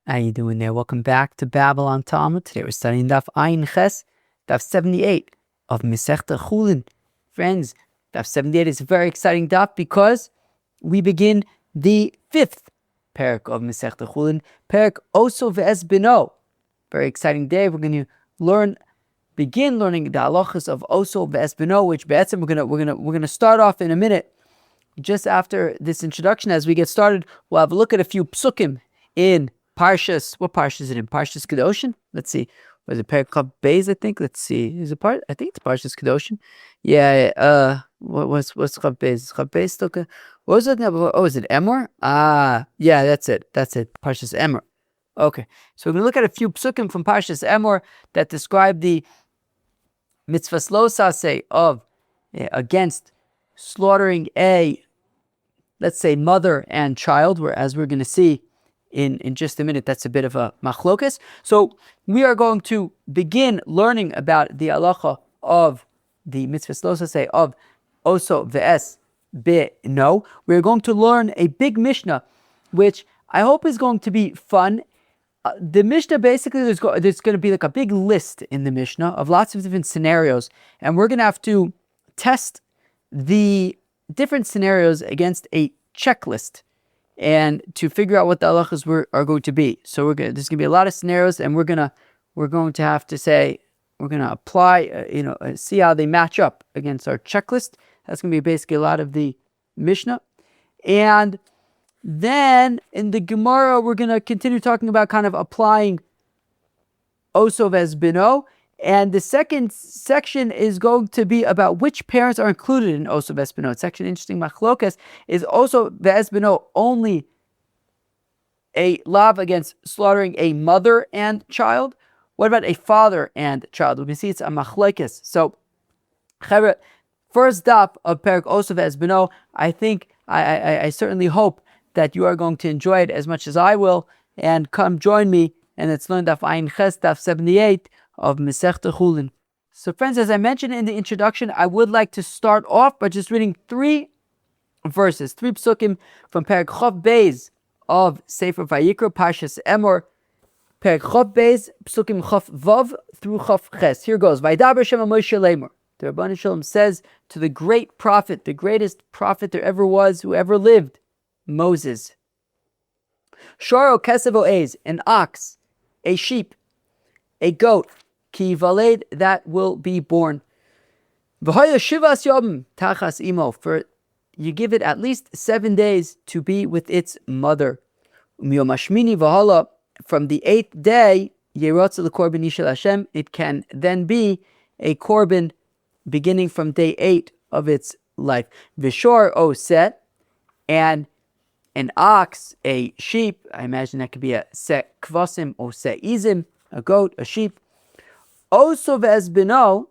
How you doing there? Welcome back to Babble on Talmud. Today we're studying Daf Ayin Ches, Daf 78 of Masechta Chullin. Friends, Daf 78 is a very exciting daf because we begin the fifth parak of Masechta Chullin, parak osoe bnoe. Very exciting day. We're going to begin learning the halachas of osoe bnoe, which we're gonna start off in a minute. Just after this introduction, as we get started, we'll have a look at a few psukim in Parshas. What Parshas is it in? Parshas Kedoshin? Let's see. Was it Perek Beis, I think? Let's see. Is it part? I think it's Parshas Kedoshin. Yeah. What's Chav Beis? Is Chav Beis still? What was it? Oh, is it Emor? Yeah, that's it. Parshas Emor. Okay. So we're going to look at a few psukim from Parshas Emor that describe the mitzvahs lo saseh of against slaughtering a, let's say, mother and child, whereas we're going to see in just a minute, that's a bit of a machlokas. So we are going to begin learning about the halacha of the mitzvahs lo saseh of osoe bnoe. We're going to learn a big Mishnah, which I hope is going to be fun. The Mishnah, basically, there's going to be like a big list in the Mishnah of lots of different scenarios, and we're going to have to test the different scenarios against a checklist and to figure out what the halachas are going to be. So there's going to be a lot of scenarios, and we're going to have to say, we're going to apply, see how they match up against our checklist. That's going to be basically a lot of the Mishnah. And then in the Gemara, we're going to continue talking about kind of applying osoe bnoe. And the second section is going to be about which parents are included in osoe bnoe. It's actually an interesting machlokas. Is osoe bnoe only a lav against slaughtering a mother and child? What about a father and child? We can see it's a machlokas. So, first daf of parak osoe bnoe. I think I certainly hope that you are going to enjoy it as much as I will, and come join me. And let's learn Daf Ayin Ches, Daf 78 of Masechta Chullin. So friends, as I mentioned in the introduction, I would like to start off by just reading three psukim from Perek Chav Beis of Sefer Vayikra, Parshas Emor, Perek Chav Beis, psukim Chav Vav through Chav Ches. Here goes. Vaydaber Shem Moshe Lemor. The Rabban Shalom says to the great prophet, the greatest prophet there ever was, who ever lived, Moses. Shoro Kesev Oez, an ox, a sheep, a goat, ki valed, that will be born. V'haya shivas yom tachas imo, for you give it at least 7 days to be with its mother. Miyom hashmini v'hala, from the 8th day, yerotz l'korban yishel Hashem, it can then be a korban beginning from day 8 of its life. V'shor oseh, and an ox, a sheep, I imagine that could be a se kvasim or se izim, a goat, a sheep. Osoe bnoe,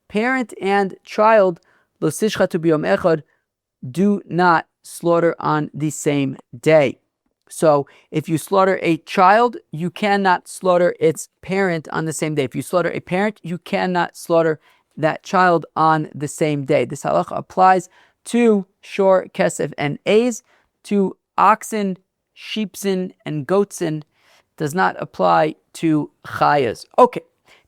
parent and child, lo sishchatu b'yom echad, do not slaughter on the same day. So if you slaughter a child, you cannot slaughter its parent on the same day. If you slaughter a parent, you cannot slaughter that child on the same day. This halacha applies to shor, kesef, and ez. To oxen, sheepsen, and goatsen, does not apply to chayas. Okay,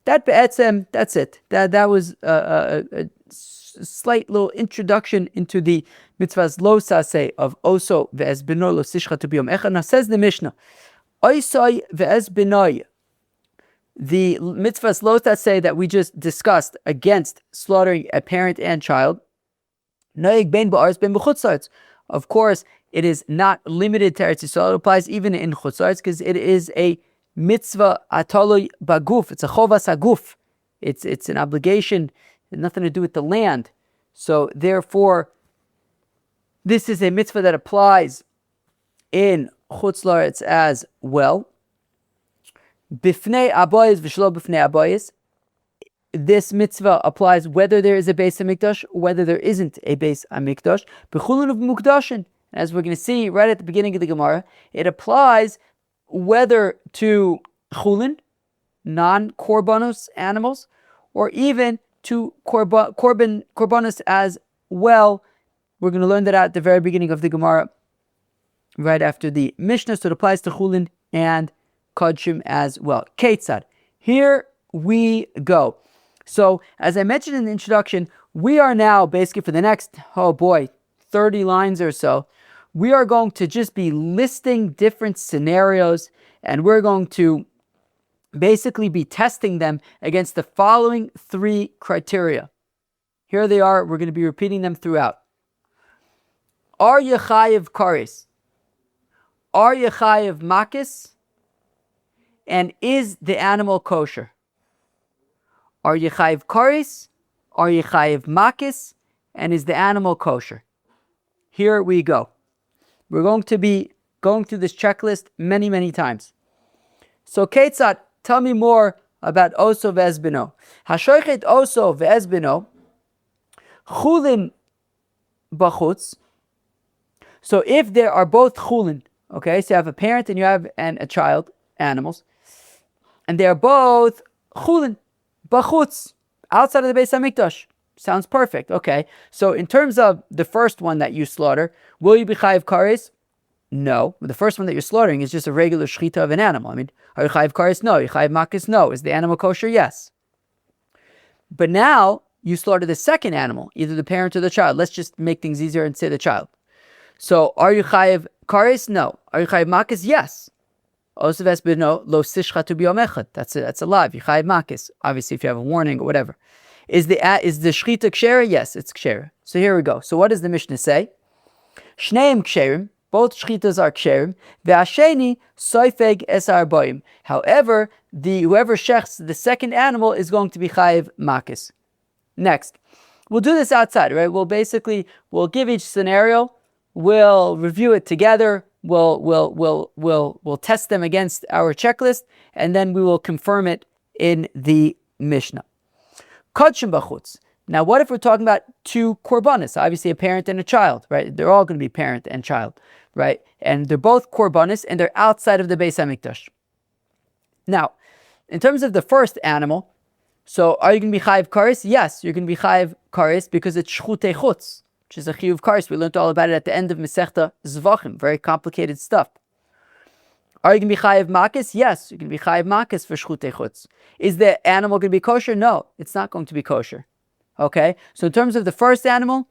that's it. That was a slight little introduction into the mitzvahs lo saseh of osoe bnoe lo sishchatu b'yom echad. Now says the Mishnah, osoe bnoe, the mitzvahs lo saseh that we just discussed against slaughtering a parent and child, noeg ben ba'aretz ben b'chutzlaretz. Of course, it is not limited to Eretz Yisrael. It applies even in Chutz La'aretz because it is a mitzvah atoloi baguf. It's a chovas haguf. It's an obligation. It has nothing to do with the land. So therefore, this is a mitzvah that applies in Chutz La'aretz as well. Bifnei abayis v'shlo bifnei abayis. This mitzvah applies whether there is a Beis HaMikdash or whether there isn't a Beis HaMikdash. B'chulin of mukdashin. As we're going to see right at the beginning of the Gemara, it applies whether to chulin, non-korbanos animals, or even to korbanos as well. We're going to learn that out at the very beginning of the Gemara, right after the Mishnah. So it applies to chulin and kodshim as well. Ketzad. Here we go. So, as I mentioned in the introduction, we are now basically for the next, 30 lines or so, we are going to just be listing different scenarios, and we're going to basically be testing them against the following 3 criteria. Here they are. We're going to be repeating them throughout. Are you chayiv kares? Are you chayiv makis? And is the animal kosher? Are you chayiv kares? Are you chayiv makis? And is the animal kosher? Here we go. We're going to be going through this checklist many, many times. So, Ketzad, tell me more about osoe bnoe. Hashoichet osoe bnoe, chulin bachutz. So, if there are both chulin, okay, so you have a parent and you have a child, animals, and they are both chulin bachutz, outside of the Beis Hamikdash. Sounds perfect. Okay. So in terms of the first one that you slaughter, will you be chayiv kares? No. The first one that you're slaughtering is just a regular shechita of an animal. I mean, are you chayiv kares? No. Are you chayiv makis? No. Is the animal kosher? Yes. But now you slaughter the second animal, either the parent or the child. Let's just make things easier and say the child. So are you chayiv kares? No. Are you chayiv makis? Yes. Osoe bnoe lo sishchatu b'yom echad. That's a lie. You chayiv makis. Obviously, if you have a warning or whatever. Is the shechita kshera? Yes, it's kshera. So here we go. So what does the Mishnah say? Shneim ksherim, both shechitas are ksherim. Ve'asheni soifeg es arboim. However, whoever shechts the second animal is going to be chayiv makis. Next, we'll do this outside, right? We'll give each scenario. We'll review it together. We'll test them against our checklist, and then we will confirm it in the Mishnah. Kodshim bachutz. Now, what if we're talking about 2 korbanos? Obviously, a parent and a child, right? They're all going to be parent and child, right? And they're both korbanos, and they're outside of the Beis Hamikdash. Now, in terms of the first animal, so are you going to be chayiv kares? Yes, you're going to be chayiv kares because it's shchutei chutz, which is a chiyuv kares. We learned all about it at the end of Masechta Zvachim. Very complicated stuff. Are you going to be chayiv makis? Yes, you're going to be chayiv makis for shchutei chutz. Is the animal going to be kosher? No, it's not going to be kosher. Okay, so in terms of the first animal,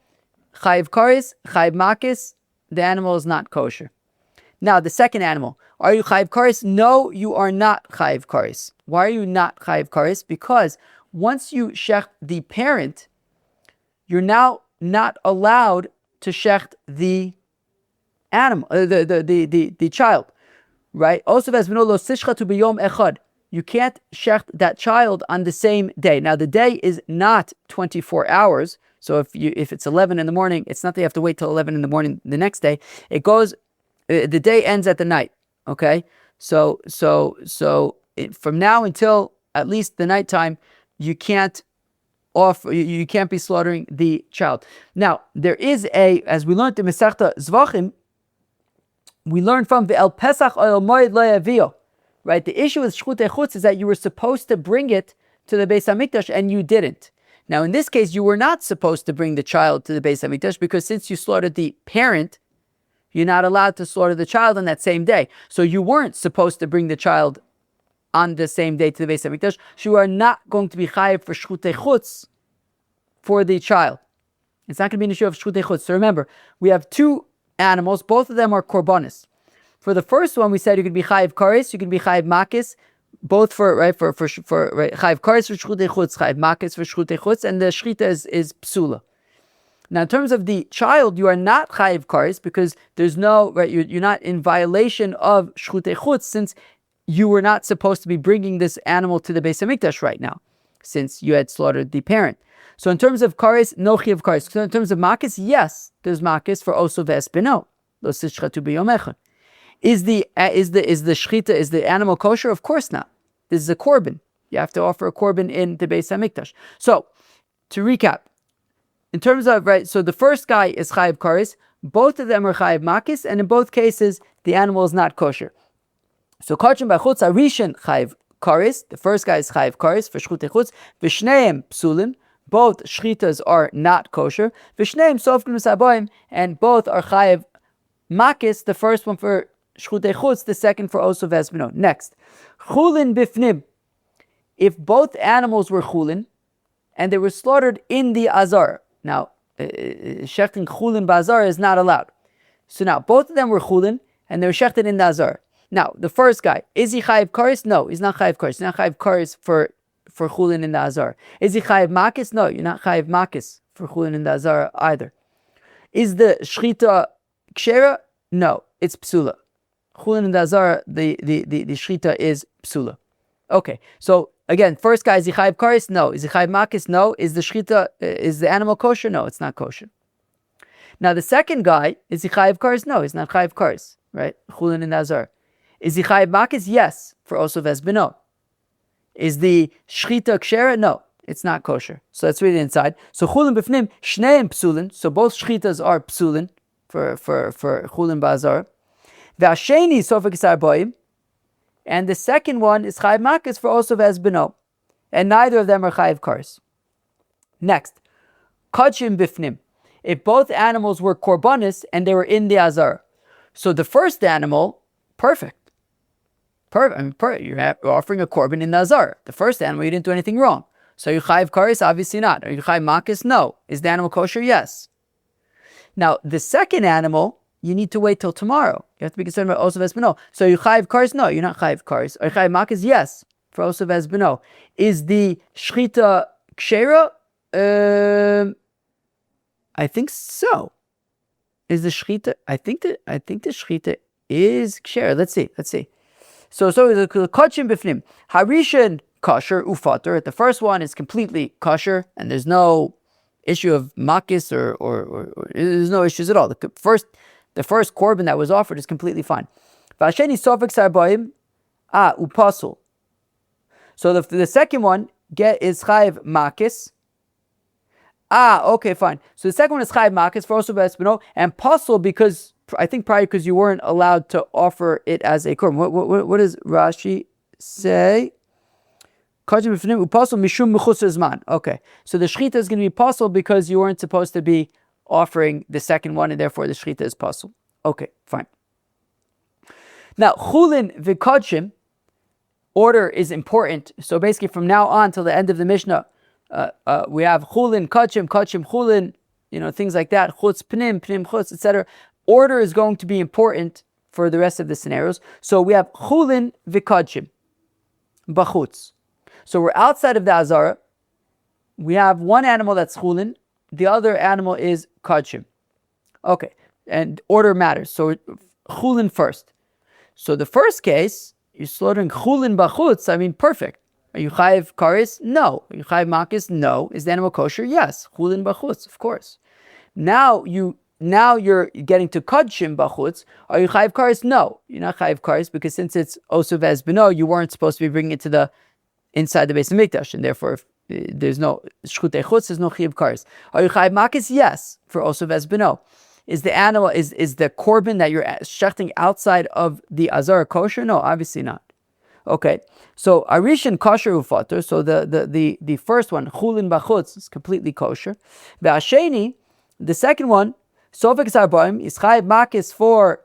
chayiv kares, chayiv makis, the animal is not kosher. Now, the second animal, are you chayiv kares? No, you are not chayiv kares. Why are you not chayiv kares? Because once you shecht the parent, you're now not allowed to shecht the animal, the child. Right? Also, you can't shecht that child on the same day. Now, the day is not 24 hours. So if it's 11 in the morning, it's not that you have to wait till 11 in the morning the next day. It goes, the day ends at the night. Okay? So from now until at least the nighttime, you can't be slaughtering the child. Now, there is as we learned in Masechta Zvachim, we learned from the El Pesach Oil Moed Lo Yavio, right? The issue with shchutei chutz is that you were supposed to bring it to the Beis Hamikdash and you didn't. Now, in this case, you were not supposed to bring the child to the Beis Hamikdash because since you slaughtered the parent, you're not allowed to slaughter the child on that same day. So you weren't supposed to bring the child on the same day to the Beis Hamikdash. So you are not going to be chayiv for shchutei chutz for the child. It's not going to be an issue of shchutei chutz. So remember, we have 2 animals, both of them are korbanos. For the first one, we said you can be chayiv kares, you can be chayiv makis, both for chayiv kares for shchutei chutz, chayiv makis for shchutei chutz, and the shchita is psula. Now, in terms of the child, you are not chayiv kares because there's no you're not in violation of shchutei chutz since you were not supposed to be bringing this animal to the Beis Hamikdash right now, since you had slaughtered the parent. So in terms of kares, no chiyav kares. So in terms of makis, yes, there's makis for osoe bnoe. Lo sishchatu b'yom echad. Is the shechita, is the animal kosher? Of course not. This is a korban. You have to offer a korban in the Beis Hamikdash. So to recap, in terms of so the first guy is chayiv kares. Both of them are chayiv makis, and in both cases the animal is not kosher. So kodshim bachutz arishin chayiv kares. The first guy is chayiv kares for shchutei chutz. V'shneim psulim. Both shchitas are not kosher. V'shneim sofkim saboim, and both are chayiv makis. The first one for shchutei chutz, the second for osoe ves bnoe. Next, chulin bifnim. If both animals were chulin, and they were slaughtered in the azar. Now, shechting chulin ba'azar is not allowed. So now, both of them were chulin, and they were shechted in the azar. Now, the first guy, is he chayiv kares? No, he's not chayiv kares. He's not chayiv kares for chulin in the azar. Is he chayiv makis? No, you're not chayiv makis for chulin in the azar either. Is the shchita kshera? No, it's psula. Chulin in the azar, the shchita is psula. Okay, so again, first guy, is he chayiv kares? No. Is he chayiv makis? No. Is the shchita, is the animal kosher? No, it's not kosher. Now the second guy, is he chayiv kares? No, he's not chayiv kares, right? Chulin in the azar. Is he chayiv makis? Yes, for osoe ves bnoe. Is the shchita kshera? No, it's not kosher. So let's read it inside. So chulin b'fnim, shneim psulin. So both shchitas are psulin for chulin ba'azar. V'asheni sofek sarboim. And the second one is chayiv makis for osoe ves bnoe. And neither of them are chayiv kares. Next, kachim b'fnim. If both animals were korbanis and they were in the azar. So the first animal, perfect. You're offering a korban in the azar. The first animal, you didn't do anything wrong. So you chayiv kares? Obviously not. Are you chayiv makis? No. Is the animal kosher? Yes. Now, the second animal, you need to wait till tomorrow. You have to be concerned about osoe ves bnoe. So you chayiv kares? No, you're not chayiv kares. Are you chayiv makis? Yes, for osoe ves bnoe. Is the shchita kshera? I think so. Is the shchita? I think the shchita is kshera. Let's see. So the kachim b'fnim. Harishan kosher ufater. The first one is completely kosher, and there's no issue of makis or there's no issues at all. The first korban that was offered is completely fine. V'asheni sofek sarboim upasul. So the second one is chayiv makis. Okay, fine. So the second one is chayiv makis for osoe ves bnoe, and pasul because I think probably because you weren't allowed to offer it as a korban. What does Rashi say? Okay, so the shchita is going to be pasul because you weren't supposed to be offering the second one, and therefore the shchita is pasul. Okay, fine. Now, chulin v'kachim, order is important. So basically from now on till the end of the Mishnah, we have chulin, kachim, chulin, things like that, chutz, pnim, chutz, etc. Order is going to be important for the rest of the scenarios. So we have chulin v'kachim, bachutz. So we're outside of the azara. We have one animal that's chulin, the other animal is kachim. Okay, and order matters. So chulin first. So the first case, you're slaughtering chulin bachutz. I mean, perfect. Are you chayiv kares? No. Are you chayiv makis? No. Is the animal kosher? Yes. Chulin bachutz, of course. Now you're getting to kachim bachutz. Are you chayiv kares? No. You're not chayiv kares because since it's osoe ves bnoe, you weren't supposed to be bringing it to the inside the Beis Hamikdash, and therefore if there's no shchutei chutz, there's no chayiv kares. Are you chayiv makis? Yes, for osoe ves bnoe. Is the animal is the korban that you're shechting outside of the azara kosher? No, obviously not. Okay, so arishin kosher ufater. So the first one chulin bachutz is completely kosher. Ve'asheni, the second one sofek sarbaim is chayiv makis for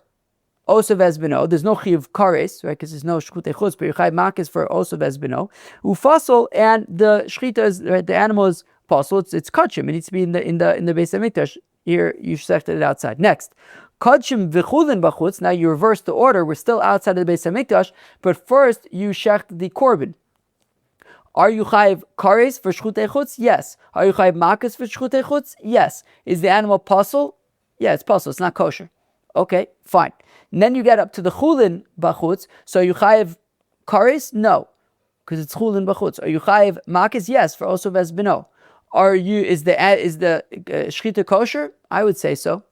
osoe ves bnoe. There's no chayiv kares, right? Because there's no shchutei chutz, but chayiv makis for osoe ves bnoe. Ufasol, and the shchita is right, the animal is pasul. It's kachim. It needs to be in the Beis Hamikdash. Here you shechted it outside. Next, kachim v'chulin bachutz. Now you reverse the order. We're still outside of the Beis Hamikdash, but first you shecht the korban. Are you chayiv kares for shchutei chutz? Yes. Are you chayiv makis for shchutei chutz? Yes. Is the animal pasul? Yeah, it's pasul. It's not kosher. Okay, fine. And then you get up to the chulin bachutz. So you chayiv kares? No, because it's chulin bachutz. Are you chayiv makis? Yes, for osoe ves bnoe. Is the shchita kosher? I would say so.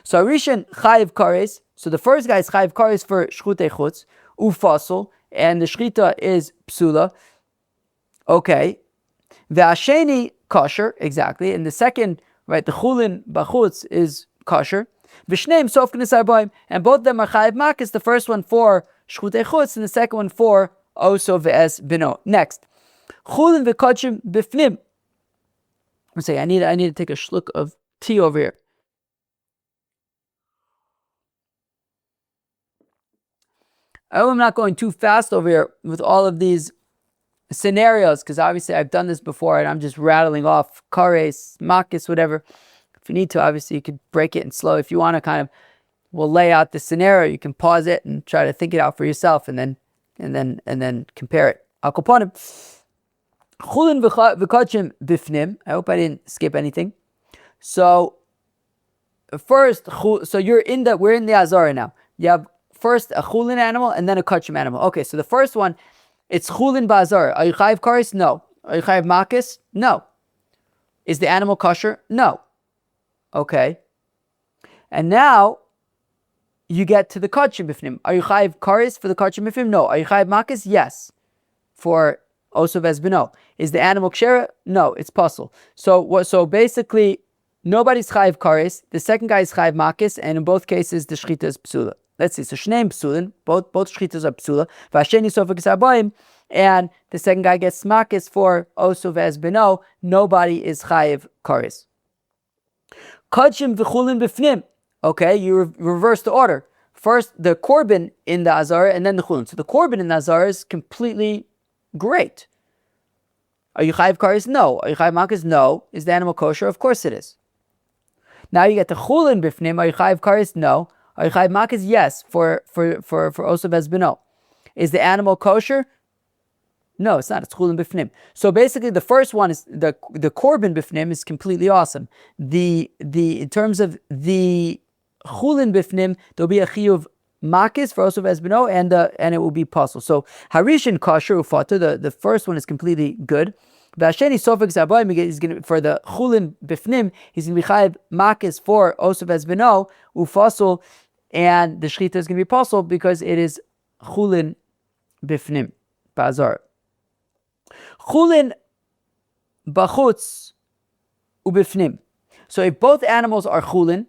So Arishan chayiv kares. So the first guy is chayiv kares for shchutei chutz ufasul, and the shchita is psula. Okay, the asheni kosher, exactly, and the second, right, the chulin bachutz is kosher. V'shneim sofkin esarbaim, and both of them are chayiv makis. The first one for shchutei chutz, and the second one for osoe ves bnoe. Next, chulin v'kachim b'fnim. I'm saying I need to take a shluck of tea over here. I hope I'm not going too fast over here with all of these scenarios, because obviously I've done this before and I'm just rattling off kares, makis, whatever. If you need to, obviously you could break it and slow. If you want to kind of, we'll lay out the scenario, you can pause it and try to think it out for yourself and then compare it. Al koponim. Chulin v'kachim bifnim. I hope I didn't skip anything. So first, we're in the azara now. You have first a chulin animal and then a kachim animal. Okay, so the first one, it's chulin ba'azara. Are you chayiv kares? No. Are you chayiv makis? No. Is the animal kosher? No. Okay. And now you get to the kachim bifnim. Are you chayiv kares for the kachim bifnim? No. Are you chayiv makis? Yes. For osoe bnoe. Is the animal kshera? No, it's puzzle. So basically, nobody's chayiv kares. The second guy is chayiv makis, and in both cases, the shchita is psula. Let's see. So shneim psulin, both shchitas are psula. V'asheni sofek sabayim, and the second guy gets makis for osoe bnoe. Nobody is chayiv kares. Kachim v'chulin b'fnim. Okay, you reverse the order. First, the korban in the azara, and then the chulin. So the korban in the azara is completely great. Are you chayiv kares? No. Are you chayiv makis? No. Is the animal kosher? Of course it is. Now you get the chulin b'fnim. Are you chayiv kares? No. Are you chayiv makis? Yes. For osoe bnoe. Is the animal kosher? No, it's not. It's chulin b'fnim. So basically, the first one is the korban b'fnim is completely awesome. In terms of the chulin b'fnim, there'll be a chiyuv makis for osoe bnoe, and it will be puzzle. So harishin kosher ufata. The first one is completely good. V'asheni sofek zabayim, he's going to, for the chulin b'fnim, he's going to be chayiv makis for osoe bnoe ufasol, and the shchita is going to be puzzle because it is chulin b'fnim bazar. Chulin bachutz ubifnim. So if both animals are chulin,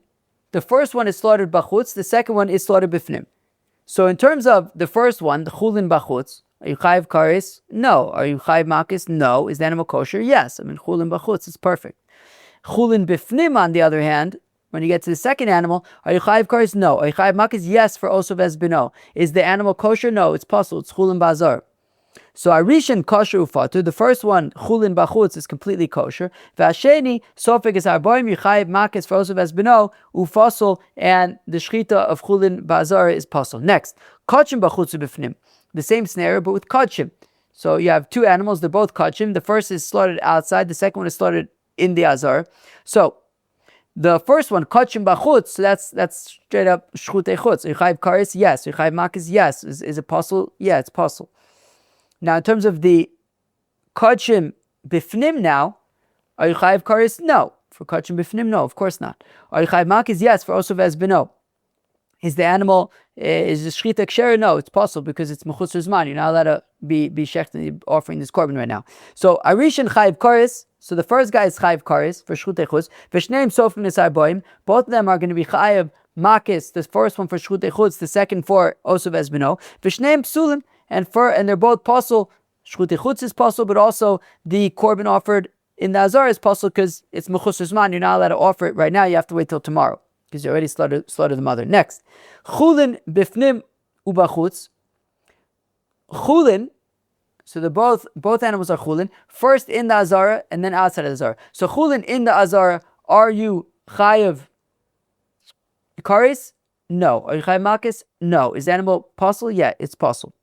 the first one is slaughtered bachutz, the second one is slaughtered bifnim. So in terms of the first one, the chulin bachutz, are you chayiv kares? No. Are you chayiv makis? No. Is the animal kosher? Yes. I mean, chulin bachutz is perfect. Chulin bifnim, on the other hand, when you get to the second animal, are you chayiv kares? No. Are you chayiv makis? Yes, for osoe bnoe. Is the animal kosher? No. It's puzzle. It's chulin bazar. So arishin kosher ufatu. The first one, chulin bachutz, is completely kosher. V'asheni sofek is arboim yichayiv makis for osoe bnoe ufasol, and the shchita of chulin bazar is puzzle. Next, kachim bachutz ubifnim. The same scenario, but with kachim. So you have two animals. They're both kachim. The first is slaughtered outside. The second one is slaughtered in the azar. So the first one, kachim bachutz, so that's straight up shchutei chutz. Yichayiv kares? Yes. Yichayiv makis? Yes. Is it puzzle? Yeah, it's puzzle. Now, in terms of the kachim bifnim now, are you chayiv kares? No. For kachim bifnim, no, of course not. Are you chayiv makis? Yes, for osoe bnoe. Is the animal, is the shchita ksher? No, it's possible because it's mechutz zman. You're not allowed to be shecht offering this korban right now. So, arishin chayiv kares. So the first guy is chayiv kares for shchutei chutz. V'shneim sofim nisarboim. Both of them are going to be chayiv makis. The first one for shchutei chutz, the second for osoe bnoe. V'shneim psulim. And they're both puzzle. Shchutei chutz is puzzle, but also the korban offered in the azar is puzzle because it's mechutz zman. You're not allowed to offer it right now. You have to wait till tomorrow because you already slaughtered the mother. Next, chulin bifnim ubachutz. Chulin. So both animals are chulin. First in the azara and then outside of the azara. So chulin in the azara. Are you chayiv kares? No. Are you chayiv makis? No. Is the animal puzzle? Yeah, it's puzzle.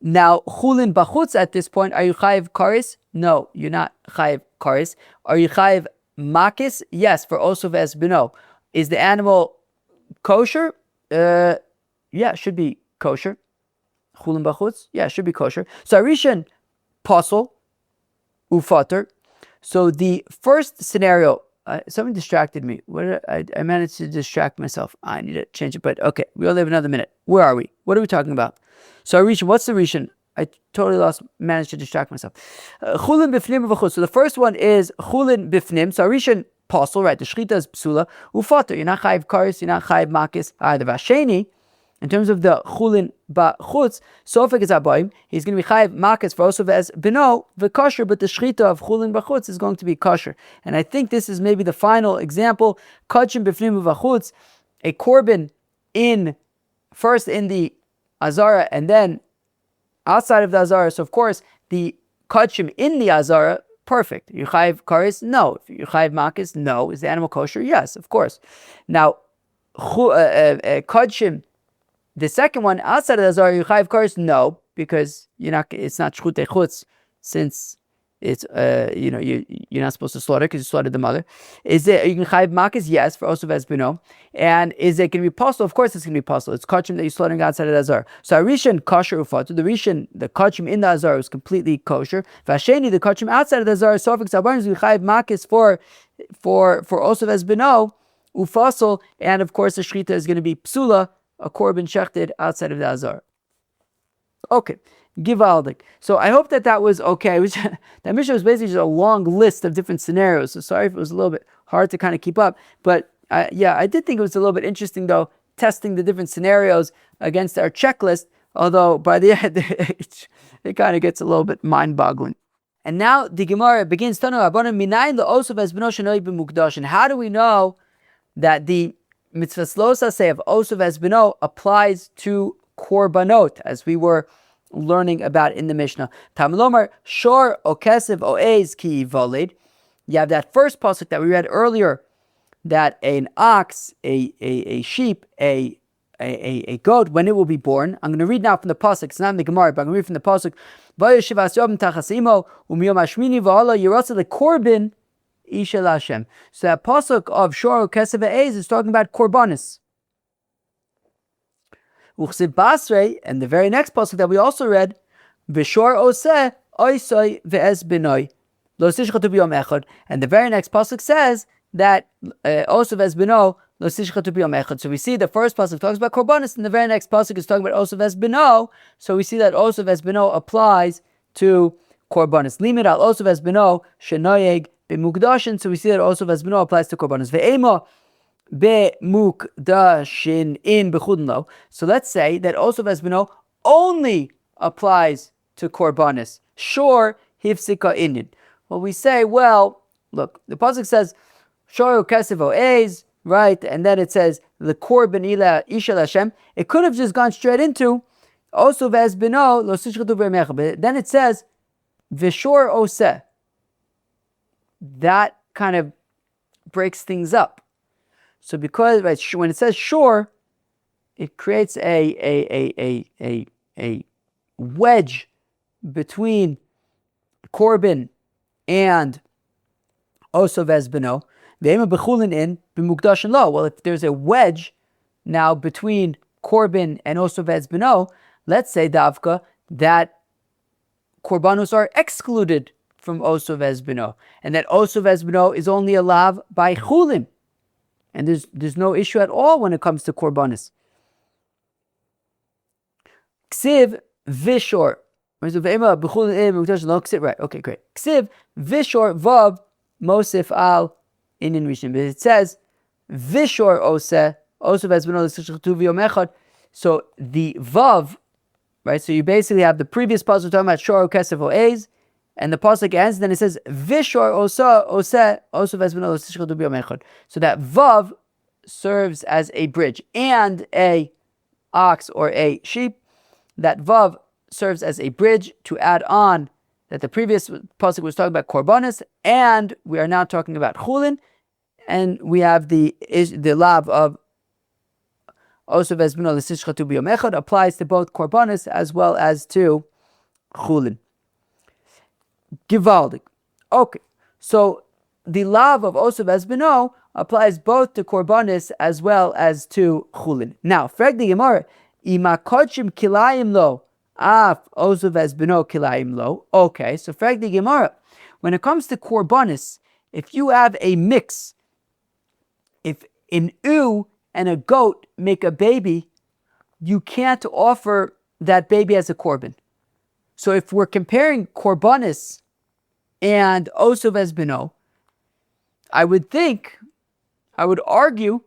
Now, chulin bachutz at this point, are you chayiv kares? No, you're not chayiv kares. Are you chayiv makis? Yes, for osoe bnoe. Is the animal kosher? Yeah, it should be kosher. Chulin bachutz? Yeah, it should be kosher. So arishin puzzle ufater. So the first scenario, something distracted me. I managed to distract myself. I need to change it, but okay, we only have another minute. Where are we? What are we talking about? So Arishin, what's the Arishin? I totally managed to distract myself. Chulin bifnim v'chutz. So the first one is chulin bifnim. So Arishin puzzle, right? The shchita is psula. Ufater. You're not chayiv kares. You're not chayiv makis. Either v'asheni. In terms of the chulin bachutz, sofek is abayim. He's going to be chayiv makis for osoe bnoe v'kosher, but the shchita of chulin bachutz is going to be kosher. And I think this is maybe the final example. Kachim bifnim v'chutz. A korban in first in the Azara and then outside of the Azara. So of course, the kachim in the Azara, perfect. You chayiv kares? No. If you chayiv makis? No. Is the animal kosher? Yes, of course. Now, kachim, the second one outside of the Azara, you chayiv kares? No, because it's not shchut chutz, since it's you're not supposed to slaughter because you slaughtered the mother. Is it you can chayiv makis? Yes, for osoe bnoe. And is it going to be possible? Of course, it's going to be possible. It's kachim that you're slaughtering outside of the azar. So Arishan kosher ufatu. The kachim in the azar was completely kosher. Vasheni, the kachim outside of the azar, sofik sabarns we chayiv makis for osoe bnoe ufasol, and of course the shchita is going to be psula, a korban shechted outside of the azar. Okay. Givaldik. So I hope that was okay. That mission was basically just a long list of different scenarios. So sorry if it was a little bit hard to kind of keep up. But I did think it was a little bit interesting though, testing the different scenarios against our checklist. Although by the end, it kind of gets a little bit mind-boggling. And now the Gemara begins. How do we know that the mitzvah slosa say of osoe bnoe applies to korbanot, as we were learning about in the Mishnah? Tamlomar shor okesiv oez ki volid. You have that first pasuk that we read earlier, that an ox, a sheep, a goat, when it will be born. I'm going to read now from the pasuk. It's not in the Gemara, but I'm going to read from the pasuk. Vayoshiv yom tachasimo umiyom hashmini v'ala yirasa lekorbin ishel Hashem. So that pasuk of shor okesiv oez is talking about korbanis. Basre, and the very next pasuk that we also read, V'shor osoe osoe ve'ez bnoe lo tishchatu b'yom echad, and the very next pasuk says that osoe ve'ez bnoe lo tishchatu b'yom echad. So we see the first pasuk talks about korbanos, and the very next pasuk is talking about osoe ve'ez bnoe. So we see that osoe ve'ez bnoe applies to korbanos. Limit al osoe ve'ez bnoe shenoyeg b'mukdashin. So we see that osoe ve'ez bnoe applies to korbanos. Ve'ema b'mukdashin in b'chudin lo. So let's say that osoe bnoe only applies to korbanis. Sure, hifsika inyan. Well, we say, well, look, the pasuk says shor kesef oez, right, and then it says the korban ila ishel Hashem. It could have just gone straight into osoe bnoe lo tishchatu b'yom echad, but then it says v'shor osoe. That kind of breaks things up. So because when it says shor, it creates a wedge between korban and osoe bnoe. Ve'ema b'chulin in b'mukdashin lo. Well, if there's a wedge now between korban and osoe bnoe, let's say davka that korbanos are excluded from osoe bnoe, and that osoe bnoe is only allowed by chulin. And there's no issue at all when it comes to korbanis. Ksiv vishor. Right, okay, great. Ksiv vishor vav mosif al inin rishon. But it says vishor osoe bnoe l'tishchatu b'yom echad. So the vav, right? So you basically have the previous pasuk talking about shor kesef oez, and the pasuk ends, then it says vishor osoe bnoe l'tishchatu b'yom echad. So that vav serves as a bridge, and a ox or a sheep, that vav serves as a bridge to add on that the previous pasuk was talking about korbanos, and we are now talking about chulin, and we have the lav of osoe bnoe l'tishchatu b'yom echad applies to both korbanos as well as to chulin. Givaldik. Okay, so the lav of osoe bnoe applies both to korbanos as well as to chulin. Now, frag the Gemara, ima kodshim kilayim lo, af osoe bnoe kilayim lo. Okay, so frag the Gemara, when it comes to korbanos, if you have a mix, if an ewe and a goat make a baby, you can't offer that baby as a korban. So if we're comparing korbanos and osoe bnoe, I would argue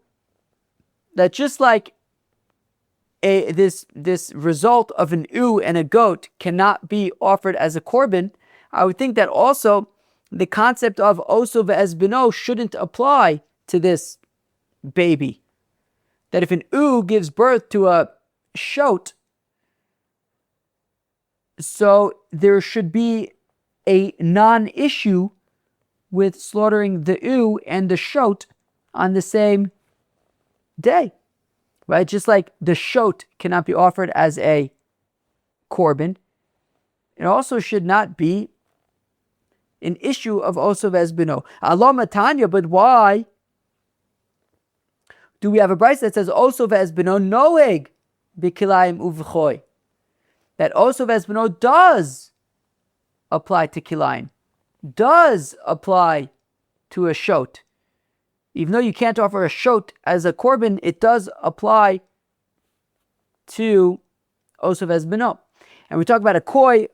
that just like this result of an ewe and a goat cannot be offered as a korban, I would think that also the concept of osoe bnoe shouldn't apply to this baby. That if an ewe gives birth to a shote, so there should be a non-issue with slaughtering the ewe and the shote on the same day, right? Just like the shote cannot be offered as a korban, it also should not be an issue of osoe bnoe. Allah matanya, but why do we have a brayso that says osoe bnoe noeg b'kilayim uv'choy? That osoe bnoe does apply to kilayim, does apply to a shote. Even though you can't offer a shote as a korban, it does apply to osoe bnoe. And we talk about a koi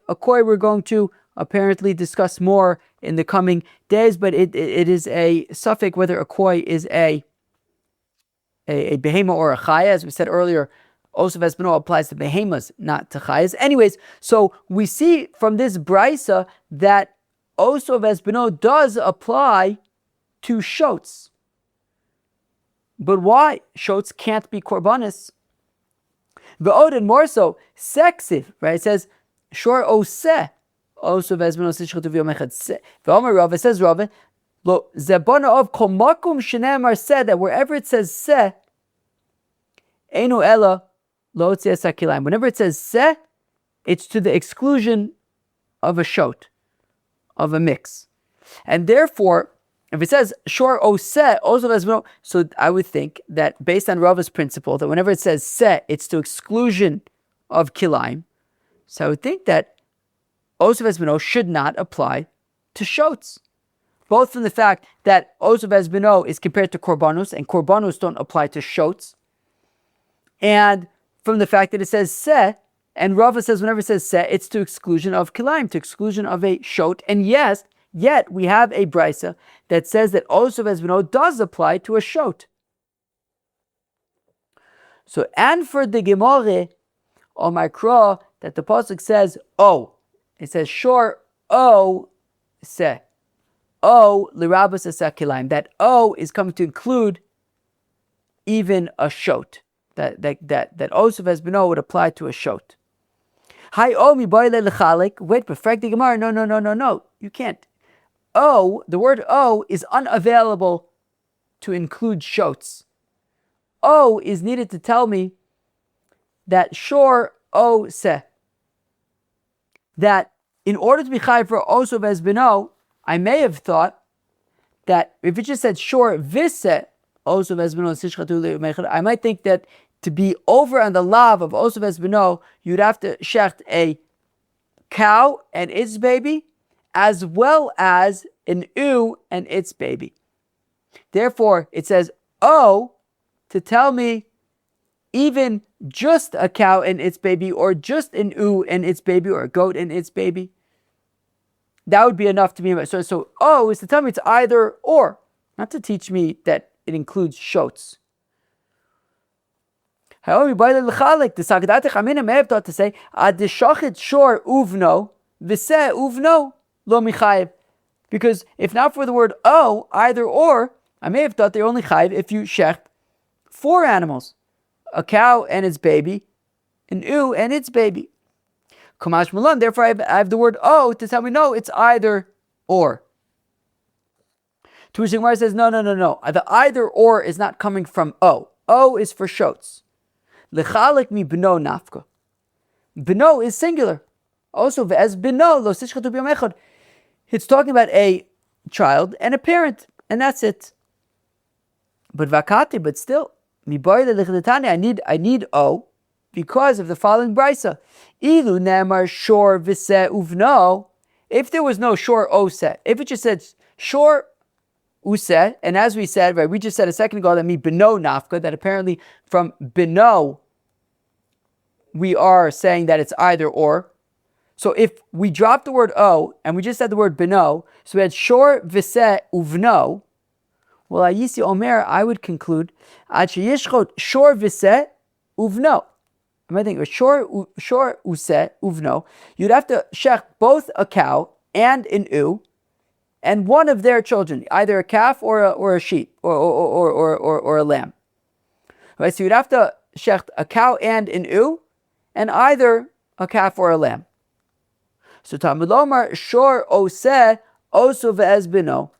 we're going to apparently discuss more in the coming days, but it is a suffix whether a koi is a behema or a chaya. As we said earlier, osoe bnoe applies to behemas, not to chayas. Anyways, so we see from this brisa that osoe bnoe does apply to shotes. But why? Shotes can't be korbanis. V'od and more so, sexiv, right? It says, shor oseh, osoe bnoe sishchatu v'yom echad. V'omer Rava, says Rava, lo zebona of kol makum shenemar said that wherever it says seh, einu ella lo tzias hakilayim. Whenever it says seh, it's to the exclusion of a shot, of a mix. And therefore, if it says shor oseh, osoe bnoe, so I would think that based on Rava's principle, that whenever it says seh, it's to exclusion of kilayim. So I would think that osoe bnoe should not apply to shotes. Both from the fact that osoe bnoe is compared to korbanos, and korbanos don't apply to shotes, and from the fact that it says seh, and Rava says whenever it says seh, it's to exclusion of kilayim, to exclusion of a shot. And yes, yet we have a brisa that says that osoe bnoe does apply to a shot. So, and for the Gemara on my kra, that the pasuk says oh, it says shor o seh, o lirabas asakilayim. That o is coming to include even a shot. That osoe bnoe would apply to a shot. Hi o mi boile lechalik. Wait, but frag the Gemara. No. You can't. O, the word O is unavailable to include shotes. O is needed to tell me that shor o seh, that in order to be chayav for osoe bnoe, I may have thought that if it just said shor viseh osoe bnoe sishchatu le'umechad, I might think that to be over on the lav of osoe bnoe, you'd have to shecht a cow and its baby, as well as an ewe and its baby. Therefore, it says oh to tell me even just a cow and its baby, or just an ewe and its baby, or a goat and its baby. That would be enough to me. So oh is to tell me it's either or, not to teach me that it includes shotes. However, the Sagdat Chamina may have thought to say adishachit shor uvno v'seh uvno lo michayev, because if not for the word oh, either or, I may have thought they're only chayev if you shecht 4 animals, a cow and its baby, an ewe and its baby. Kamash Mulan, therefore I have the word oh to tell me no, it's either or. To which the Gemara says no. The either or is not coming from o. O is for shotes. Lechalik mi bnoe nafka. Bnoe is singular. Also, as bnoe lo sishchatu b'yom echad. It's talking about a child and a parent, and that's it. But vakati, but still, mi boile lechdetani, I need o, because of the following brisa. Ilu nemar shor v'seh uvno. If there was no shor oseh, if it just said shor useh, and as we said, right, we just said a second ago that mi bnoe nafka, that apparently from bnoe we are saying that it's either or. So if we drop the word o and we just said the word bnoe, so we had shor v'seh uvno. Well, ayisi omer, I would conclude ad sheyishchot shor v'seh uvno. I might think shor useh uvno. You'd have to shech both a cow and an ewe, and one of their children, either a calf or a sheep or a lamb. Right, so you'd have to shecht a cow and an ewe, and either a calf or a lamb. So Talmud Lomar shor oseh oso ve'ez bnoe.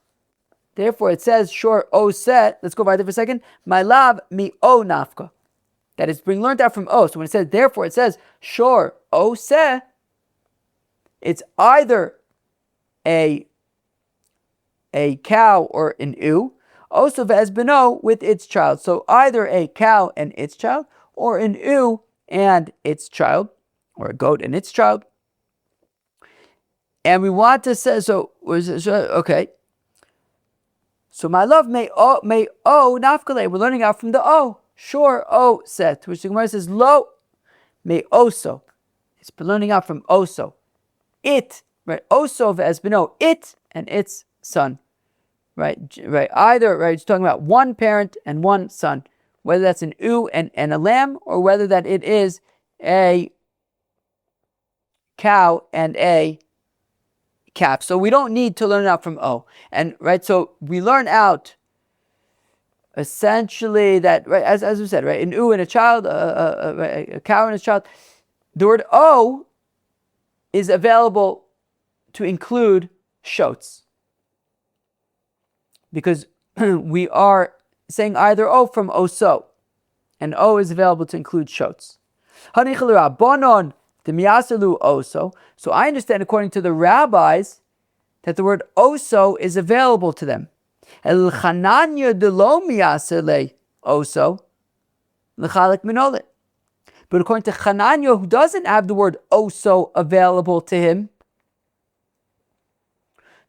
Therefore, it says shor oseh. Let's go by there for a second. My love mi o nafka. That is being learned out from o. So when it says therefore, it says shor oseh. It's either a cow or an ewe. Also ve'ez bnoe with its child. So either a cow and its child, or an ewe and its child, or a goat and its child. And we want to say, okay. So my love, may o nafkale. We're learning out from the o. Sure, o set, which the Gemara says lo, may oso. It's learning out from oso. It, right? Oso ve'ez bnoe. It and its son. Right. Either, right, it's talking about one parent and one son, whether that's an ewe and a lamb, or whether that it is a cow and a calf. So we don't need to learn out from O. And right, so we learn out essentially that, right, as we said, right, an ewe and a child, a cow and a child. The word O is available to include shotes. Because we are saying either O from osoe, and O is available to include shotes. So I understand, according to the rabbis, that the word oso is available to them. But according to Chananya, who doesn't have the word oso available to him,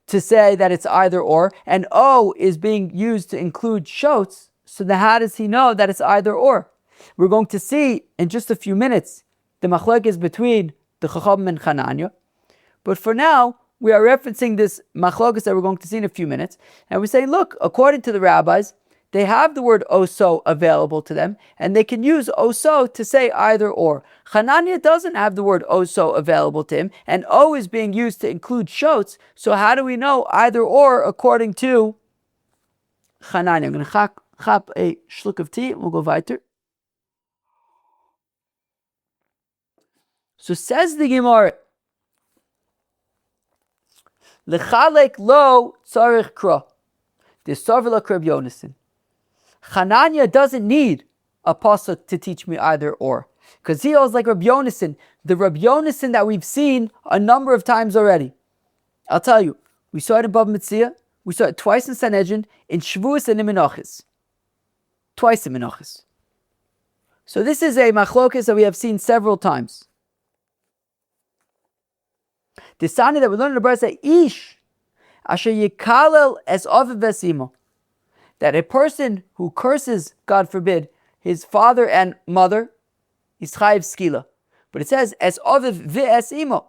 to say that it's either or, and O is being used to include shotes, so then how does he know that it's either or? We're going to see in just a few minutes the machlokes between the Chacham and Chananya. But for now, we are referencing this machlokes that we're going to see in a few minutes, and we're saying, look, according to the rabbis, they have the word oso available to them, and they can use oso to say either or. Chananya doesn't have the word oso available to him, and O is being used to include shotes, so how do we know either or according to Chananya? I'm going to chap a shluck of tea, and we'll go weiter. So says the Gemara, Lechalek lo tzarich kra. Disavla krab Yonason. Chananya doesn't need a pasuk to teach me either or, because he is like Rabbi Yonason, the Rabbi Yonason that we've seen a number of times already. I'll tell you, we saw it in Bab Mitzvah, we saw it twice in Sanhedrin, in Shavuos and in Menachos. Twice in Menachos. So this is a machlokes that we have seen several times. The Sani that we learned in the Brisa, Ish, Asher Yikalel es Aviv Vesimo. That a person who curses, God forbid, his father and mother, is chayiv skila. But it says, es aviv v'es imo.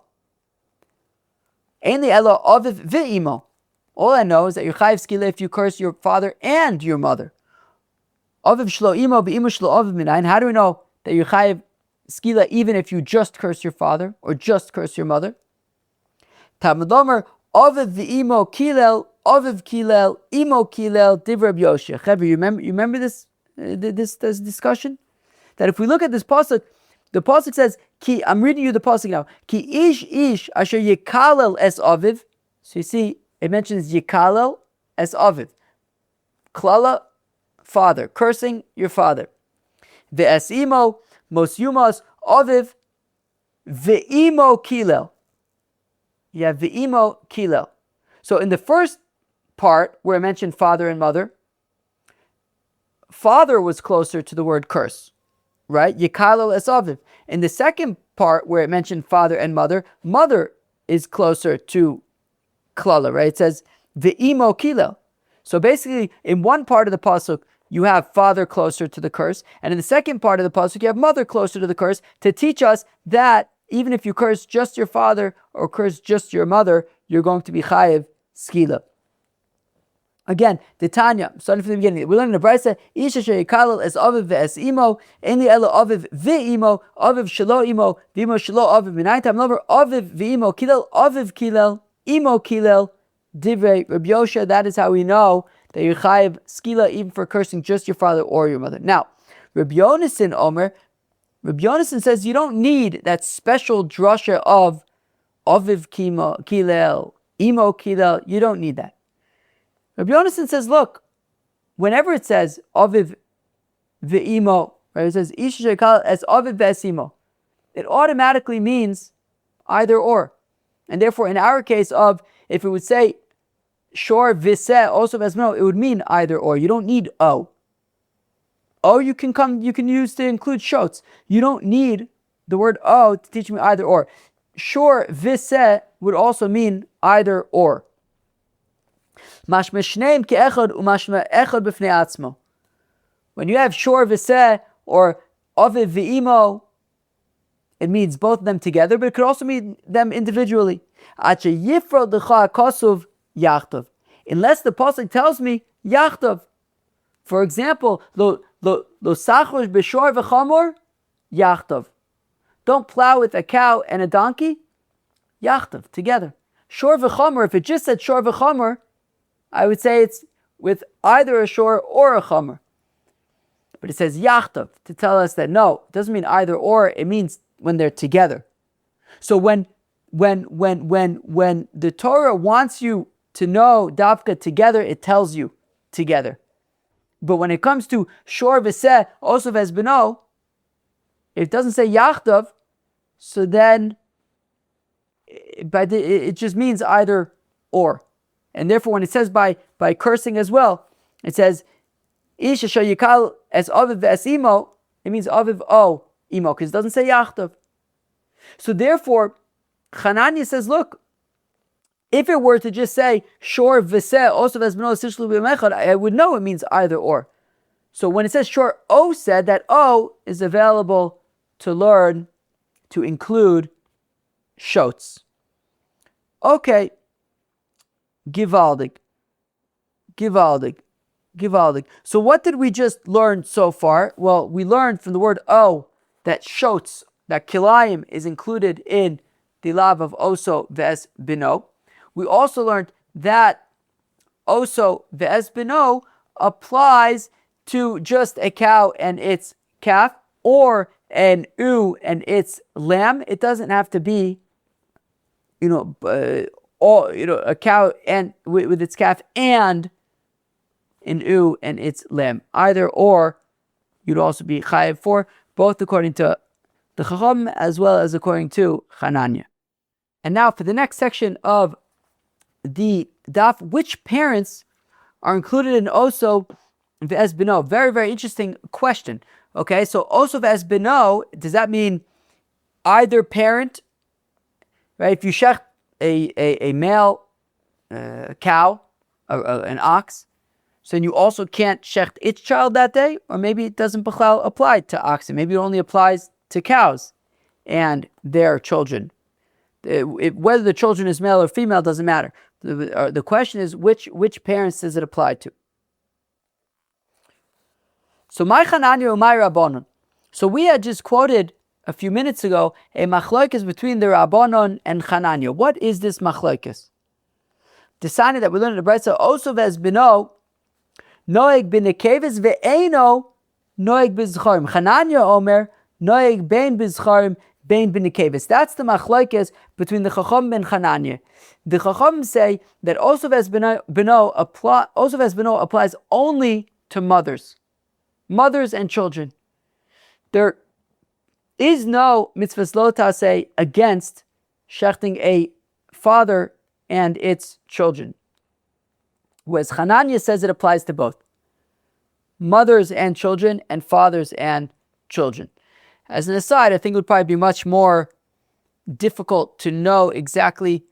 Ainli elo aviv v'imo. All I know is that you're chayiv skila if you curse your father and your mother. Aviv shlo imo b'imo shlo aviv minayin. How do we know that you're chayiv skila even if you just curse your father or just curse your mother? Talmud Omer, aviv v'imo kilel, aviv kilel, imo kilel, div Reb Yoshia. Chevra, you remember this discussion? That if we look at this pasuk, the pasuk says, "Ki." I'm reading you the pasuk now. Ki ish asher yikalel es aviv. So you see, it mentions yikalel es aviv. Klala, father, cursing your father. Ve'es imo, mos yumas aviv, ve'imo kilel. You have ve'imo kilel. So in the first part, where I mentioned father and mother, father was closer to the word curse, right? Yikalel es aviv. In the second part, where it mentioned father and mother, mother is closer to klala, right? It says ve'imo kilel. So basically, in one part of the pasuk, you have father closer to the curse, and in the second part of the pasuk, you have mother closer to the curse, to teach us that even if you curse just your father or curse just your mother, you're going to be chayiv skila. Again, the Tanya, starting from the beginning, we learn in the Brisa, Isha sheyikalel es aviv ve'es imo, enli elo aviv ve'imo, aviv shelo imo, ve'imo shelo aviv, minayin tam lover, aviv ve'imo kilel, aviv kilel, imo kilel, divrei Rabbi Yosha. That is how we know that you're chayiv skila even for cursing just your father or your mother. Now, Rabbi Yonasan Omer, Rabbi Yonasan says you don't need that special drasha of Aviv Kilel, Imo Kilel. You don't need that. Rabbi Yonasan says, look, whenever it says Aviv Ve'imo, right, it says Isha Shekal as Aviv Ve'esimo, it automatically means either or. And therefore, in our case of, if it would say Shor Viseh, also Vesmino, it would mean either or. You don't need O. O you can use to include shots. You don't need the word O to teach me either or. Shor Viseh would also mean either or. Mashma Shneim Ke'echad Umashma Echad B'fnei Atzmo. When you have Shor Viseh or Aviv Ve'imo, it means both of them together, but it could also mean them individually. Unless the pasuk tells me Yachtav. For example, lo sachosh b'shor v'chamor Yachtav. Don't plow with a cow and a donkey. Yachtav, together. Shor v'chamor, if it just said shor v'chamor, I would say it's with either a shor or a chamor. But it says Yachtav to tell us that no, it doesn't mean either or, it means when they're together. So when the Torah wants you to know Dafka together, it tells you together. But when it comes to Shor V'seh, also bnoe, if it doesn't say Yachtav, so then it just means either or. And therefore when it says by cursing as well, it says Ish Asher Yikal as Aviv V'esimo, it means Aviv O Imo, because it doesn't say Yachtav. So therefore, Hananiah says, look, if it were to just say Shor V'seh, also bnoe Sruli b'mechad, I would know it means either or. So when it says Shor O said, that O is available to learn to include shots. Okay, Givaldig. So what did we just learn so far? Well, we learned from the word O that shots, that kilayim is included in the lav of osoe ve'es bnoe. We also learned that osoe ve'es bnoe applies to just a cow and its calf, or an ewe and its lamb. It doesn't have to be, a cow and with its calf and an ewe and its lamb. Either or, you'd also be chayiv for, both according to the Chacham as well as according to Hananiah. And now for the next section of the daf, which parents are included in osoe ve'es bnoe? Very, very interesting question. Okay, so osoe ve'es bnoe, does that mean either parent? Right, if you shech a male cow, an ox, so then you also can't shecht its child that day, or maybe it doesn't apply to oxen. Maybe it only applies to cows and their children. Whether the children is male or female doesn't matter. The question is which parents does it apply to? So my Hananiah or my Rabbanon. So we had just quoted a few minutes ago a machlokes between the Rabbanon and Hananiah. What is this machlokes? The sign that we learned in the Brisa, osoe ve'es bnoe noeg b'nekeves ve'eino noeg b'zcharim. Hananiah omer noeg bein b'zcharim bein b'nekeves. That's the machlokes between the Chacham and Hananiah. The Chacham say that osoe ve'es bnoe applies only to mothers and children. There is no mitzvahs lo taseh against shechting a father and its children. Whereas Hananiah says it applies to both mothers and children and fathers and children. As an aside, I think it would probably be much more difficult to know exactly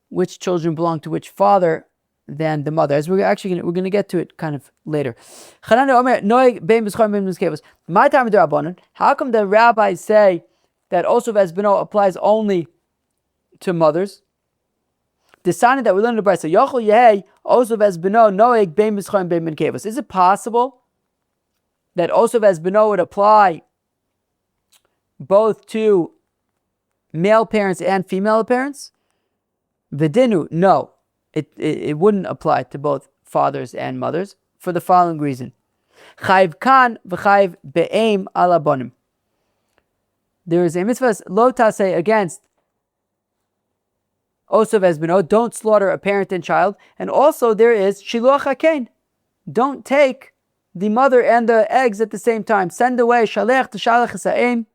which children belong to which father than the mother. As we're going to get to it kind of later. My time with the Rabbanon. How come the rabbis say that osoe ve'es bnoe applies only to mothers? The sign that we learned in the Brisa, Yochel Yehei osoe ve'es bnoe noeg bein b'zcharim bein b'nekeves. Is it possible that osoe ve'es bnoe would apply both to male parents and female parents? V'dinu, no. It wouldn't apply to both fathers and mothers for the following reason. Chayv kan v'chayv be'em ala bonim. There is a mitzvah lo taseh against osoe bnoe, don't slaughter a parent and child, and also there is shiluach hakein, don't take the mother and the eggs at the same time. Send away shalech to shalach ha'em.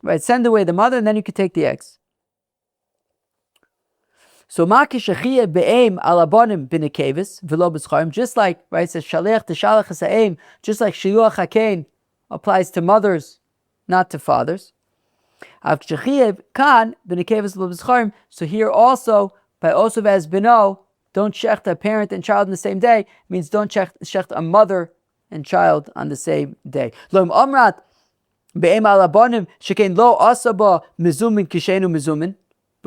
Right, send away the mother, and then you can take the eggs. So maki shechiyah be'em alabonim b'nekevis v'lo b'scharim, just like, right, it says shalech to shalach ha'em, just like shiluach hakein applies to mothers, not to fathers. So here also, by osoe bnoe, don't shecht a parent and child on the same day, means don't shecht a mother and child on the same day. But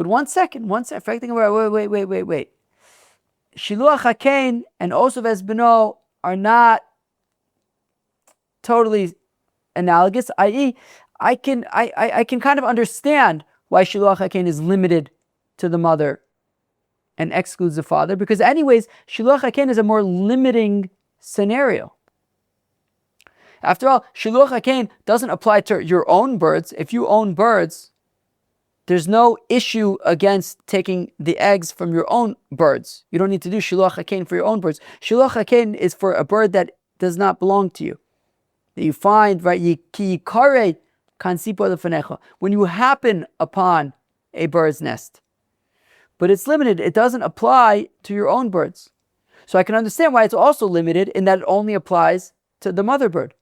one second, wait. Shiluach hakein and osoe bnoe are not totally analogous, i.e., I can kind of understand why shiluach hakein is limited to the mother and excludes the father, because anyways, shiluach hakein is a more limiting scenario. After all, shiluach hakein doesn't apply to your own birds. If you own birds, there's no issue against taking the eggs from your own birds. You don't need to do shiluach hakein for your own birds. Shiluach hakein is for a bird that does not belong to you, that you find, right, when you happen upon a bird's nest. But it's limited. It doesn't apply to your own birds. So I can understand why it's also limited in that it only applies to the mother bird.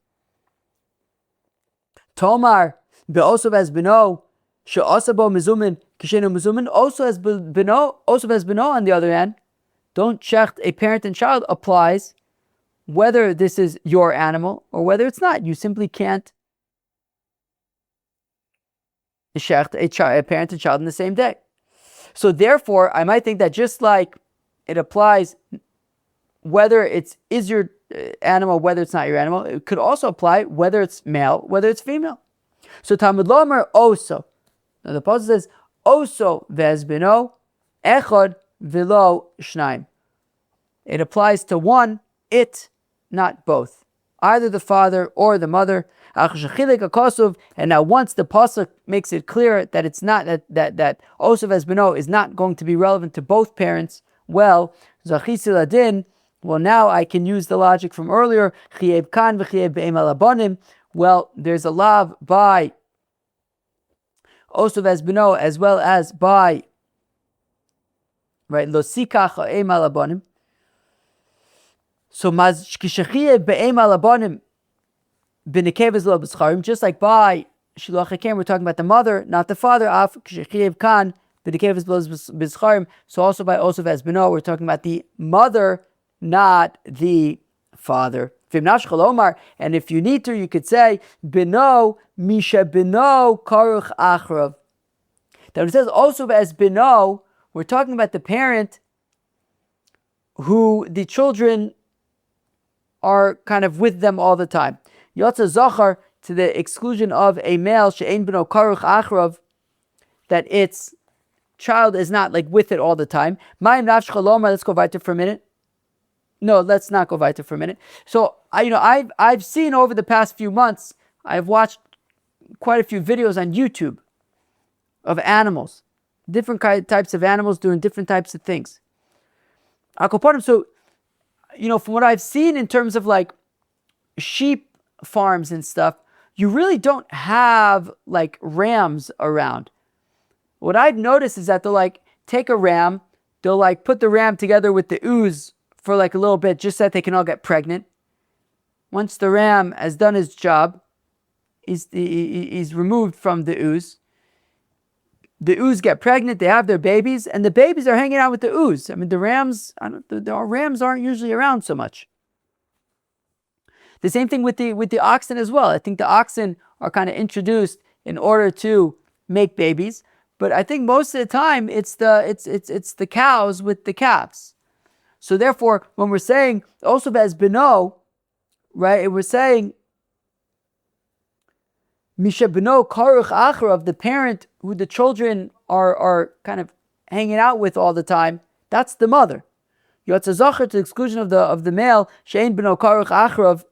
Tomar be'osav bnoe she'osabo mezumin kishenu mezumin. Also as bnoe, on the other hand, don't shecht a parent and child applies whether this is your animal or whether it's not. You simply can't shecht a parent and child in the same day. So therefore, I might think that just like it applies whether is your animal, whether it's not your animal, it could also apply whether it's male, whether it's female. So Talmud lomer osoe. Now the passage says osoe bnoe echad v'lo shnaim. It applies to one, it, not both, either the father or the mother. And now once the pasuk makes it clear that it's not that osoe bnoe is not going to be relevant to both parents, well, now I can use the logic from earlier. Well, there's a lav by osoe bnoe as well as by, right, lo sikach ha'em alabonim. So just like by shiluach hakein, we're talking about the mother, not the father. So also by osoe bnoe, we're talking about the mother, not the father. And if you need to, you could say bnoe misha bnoe karuch achrav. That when it says osoe bnoe, we're talking about the parent who the children are kind of with them all the time. Yotza zachar, to the exclusion of a male, she'ein bno karuch achrav, that its child is not like with it all the time. Ma'im nafshcha lomar, let's go weiter for a minute. No, let's not go weiter for a minute. So I've seen over the past few months, I've watched quite a few videos on YouTube of animals, different types of animals doing different types of things. So, from what I've seen in terms of like sheep farms and stuff, you really don't have like rams around. What I've noticed is that they'll like take a ram, they'll like put the ram together with the ooze for like a little bit just so that they can all get pregnant. Once the ram has done his job, he's removed from the ooze. The ooze get pregnant, they have their babies, and the babies are hanging out with the ooze. I mean, the rams aren't usually around so much. The same thing with the oxen as well. I think the oxen are kind of introduced in order to make babies, but I think most of the time it's the cows with the calves. So therefore, when we're saying osoe bnoe, right, we're saying misha bnoe karuch achrav, the parent who the children are kind of hanging out with all the time, that's the mother. Yotza Zachar, to the exclusion of the male, Shein b'no karuch achrav,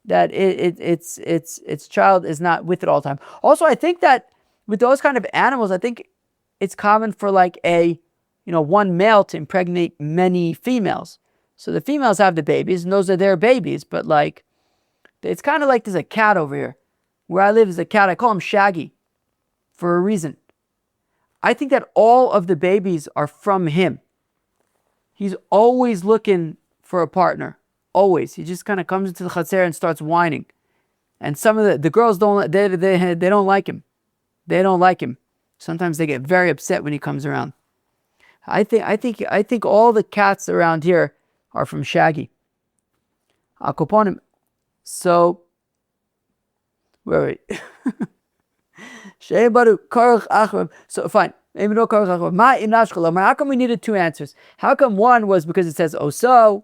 that its child is not with it all the time. Also, I think that with those kind of animals, I think it's common for like one male to impregnate many females. So the females have the babies, and those are their babies. But like, it's kind of like there's a cat over here. Where I live is a cat. I call him Shaggy for a reason. I think that all of the babies are from him. He's always looking for a partner. Always. He just kind of comes into the chatzer and starts whining. And some of the girls don't like him. They don't like him. Sometimes they get very upset when he comes around. I think all the cats around here are from Shaggy. Akoponim. So, wait. So fine. How come we needed two answers? How come one was because it says osoe,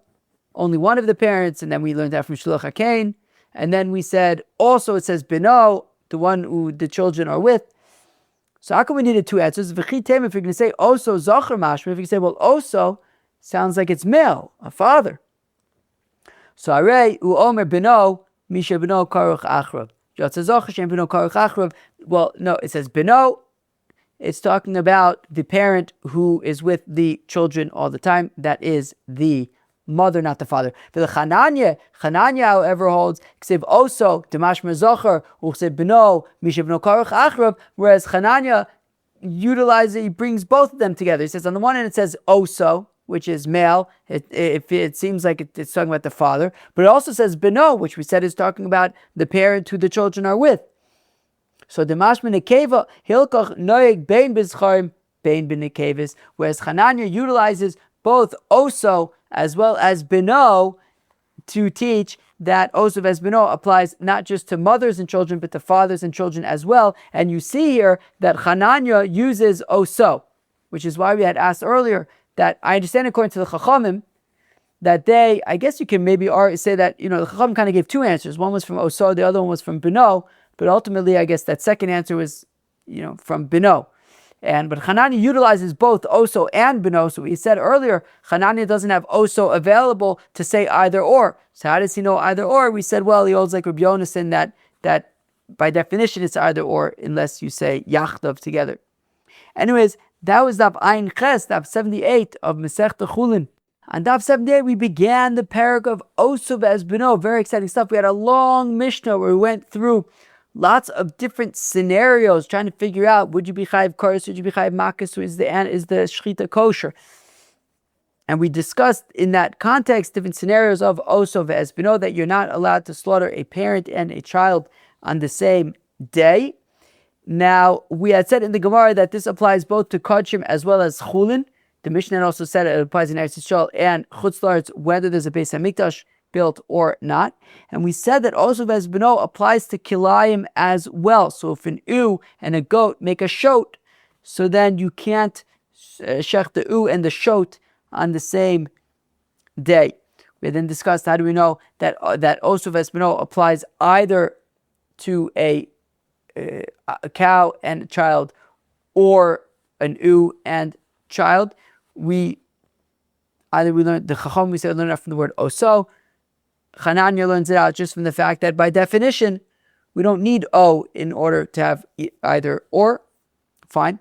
only one of the parents, and then we learned that from Shluch HaKain, and then we said also it says bnoe, the one who the children are with. So how come we needed two answers? If you're going to say osoe zachar mashma, if you say, well, osoe sounds like it's male, a father. So arei uomer bnoe misha bnoe karuch achrav. Well, no, it says bnoe. It's talking about the parent who is with the children all the time. That is the mother, not the father. Chananya, however, holds ksiv oso demashmer zocher uksiv bnoe mishav bno karuch achrav. Whereas Chananya he brings both of them together. He says on the one hand it says oso, which is male. It seems like it's talking about the father, but it also says bnoe, which we said is talking about the parent who the children are with. So the mashma nekeva hilkach noeg bein bizcharim bein b'nekevis, whereas Chananya utilizes both oso as well as bnoe to teach that osoe as bnoe applies not just to mothers and children, but to fathers and children as well. And you see here that Chananya uses osoe, which is why we had asked earlier that I understand according to the Chachamim that I guess you can maybe say that, the Chachamim kind of gave two answers. One was from osoe, the other one was from bnoe. But ultimately, I guess that second answer was, from bnoe. But Chananya utilizes both oso and bnoe. So we said earlier, Chananya doesn't have oso available to say either or. So how does he know either or? We said, well, he holds like Rabbi Yonasan that by definition it's either or unless you say yachdav together. Anyways, that was Daf Ayin Ches, Daf 78 of Masechta Chullin. On Daf 78, we began the parak of osoe as bnoe. Very exciting stuff. We had a long Mishnah where we went through lots of different scenarios, trying to figure out, would you be chayiv kares, would you be chayiv makas, is the shechita kosher? And we discussed in that context different scenarios of osoe as bnoe, that you're not allowed to slaughter a parent and a child on the same day. Now, we had said in the Gemara that this applies both to kodshim as well as chulin. The Mishnah also said it applies in Eretz Yisrael and Chutz La'aretz, whether there's a Beis Hamikdash built or not. And we said that also as bnoe applies to kilayim as well. So if an ewe and a goat make a shot, so then you can't shech the ewe and the shot on the same day. We then discussed how do we know that osoe as bnoe applies either to a cow and a child or an ewe and child. We learned the Chacham, we said learn it from the word osoe. Chananya learns it out just from the fact that by definition, we don't need O in order to have either or. Fine.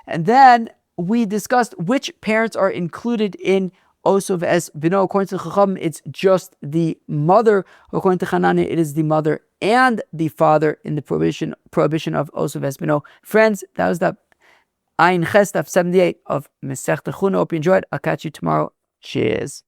And then we discussed which parents are included in osoe as bnoe. According to Chacham, it's just the mother. According to Chananya, it is the mother and the father in the prohibition of osoe as bnoe. Friends, that was the Ayin Ches, Daf 78 of Masechta Chulin. Hope you enjoyed. I'll catch you tomorrow. Cheers.